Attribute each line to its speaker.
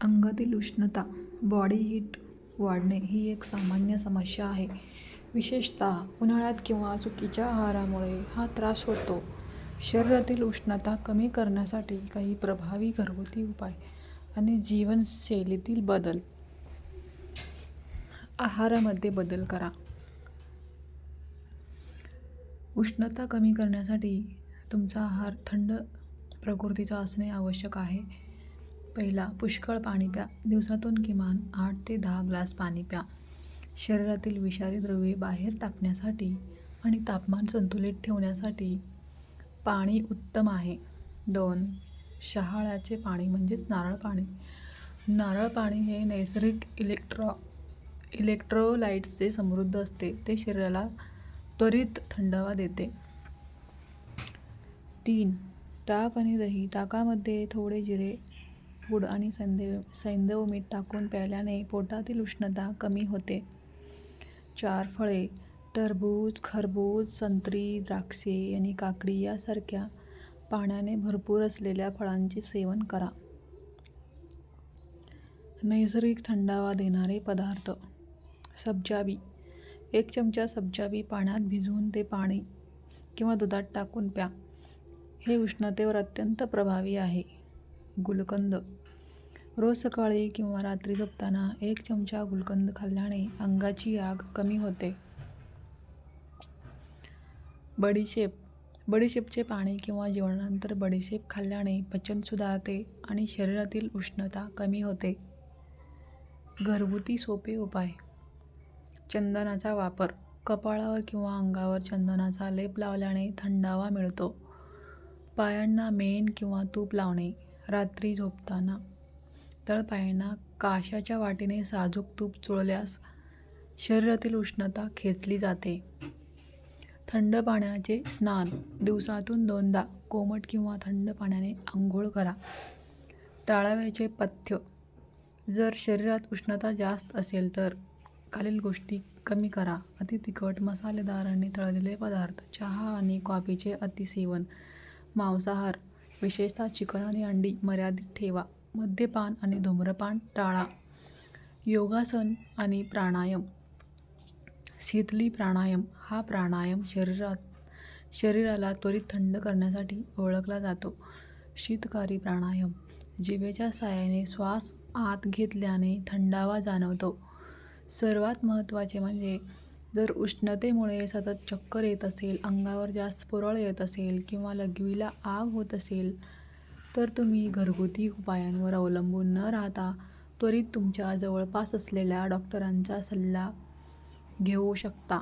Speaker 1: अंगातील उष्णता body heat वाढणे ही एक सामान्य समस्या आहे. विशेषतः उन्हाळ्यात किंवा चुकीच्या आहारामुळे हा त्रास होतो. शरीरातील उष्णता कमी करण्यासाठी काही प्रभावी घरगुती उपाय आणि जीवनशैलीतील बदल. आहारामध्ये बदल करा. उष्णता कमी करण्यासाठी तुमचा आहार थंड प्रकृतीचा असणे आवश्यक आहे. पहिला, पुष्कळ पाणी प्या. दिवसातून किमान 8 ते 10 ग्लास पाणी प्या. शरीरातील विषारी द्रव्ये बाहेर टाकण्यासाठी आणि तापमान संतुलित ठेवण्यासाठी पाणी उत्तम आहे. 2. शहाळ्याचे पाणी म्हणजेच नारळ पाणी. नारळ पाणी हे नैसर्गिक इलेक्ट्रोलाइट्सचे समृद्ध असते. ते शरीराला त्वरित थंडावा देते. 3. ताक आणि दही. ताकामध्ये थोडे जिरे पूड आणि सैंधव मीठ टाकून प्यायल्याने पोटातील उष्णता कमी होते. 4. फळे. टरबूज, खरबूज, संत्री, द्राक्षे आणि काकडी यासारख्या पाण्याने भरपूर असलेल्या फळांचे सेवन करा. नैसर्गिक थंडावा देणारे पदार्थ. सब्जा बी. 1 चमचा सब्जा बी पाण्यात भिजवून ते पाणी किंवा दुधात टाकून प्या. हे उष्णतेवर अत्यंत प्रभावी आहे. गुलकंद. रोज सकाळी किंवा रात्री झोपताना 1 चमचा गुलकंद खाल्ल्याने अंगाची आग कमी होते. बडीशेप. बडीशेपचे पाणी किंवा जेवणानंतर बडीशेप खाल्ल्याने पचन सुधारते आणि शरीरातील उष्णता कमी होते. घरगुती सोपे उपाय. चंदनाचा वापर. कपाळावर किंवा अंगावर चंदनाचा लेप लावल्याने थंडावा मिळतो. पायांना मेण किंवा तूप लावणे. रात्री झोपताना तळपायांना काशाच्या वाटीने साजूक तूप चोळल्यास शरीरातील उष्णता खेचली जाते. थंड पाण्याचे स्नान. दिवसातून 2दा कोमट किंवा थंड पाण्याने आंघोळ करा. टाळावयाचे पथ्य. जर शरीरात उष्णता जास्त असेल तर खालील गोष्टी कमी करा. अति तिखट, मसालेदार आणि तळलेले पदार्थ, चहा आणि कॉफीचे अतिसेवन, मांसाहार विशेषतः चिकन आणि अंडी मर्यादित ठेवा. मद्यपान आणि धूम्रपान टाळा. योगासन आणि प्राणायाम. शीतली प्राणायाम हा प्राणायाम शरीराला त्वरित थंड करण्यासाठी ओळखला जातो. शीतकारी प्राणायाम. जिभेच्या साहाय्याने श्वास आत घेतल्याने थंडावा जाणवतो. सर्वात महत्त्वाचे म्हणजे जर उष्णतेमुळे सतत चक्कर येत असेल, अंगावर जास्त पुरळ येत असेल किंवा लघवीला आग होत असेल तर तुम्ही घरगुती उपायांवर अवलंबून न राहता त्वरित तुमच्या जवळपास असलेल्या डॉक्टरांचा सल्ला घेऊ शकता.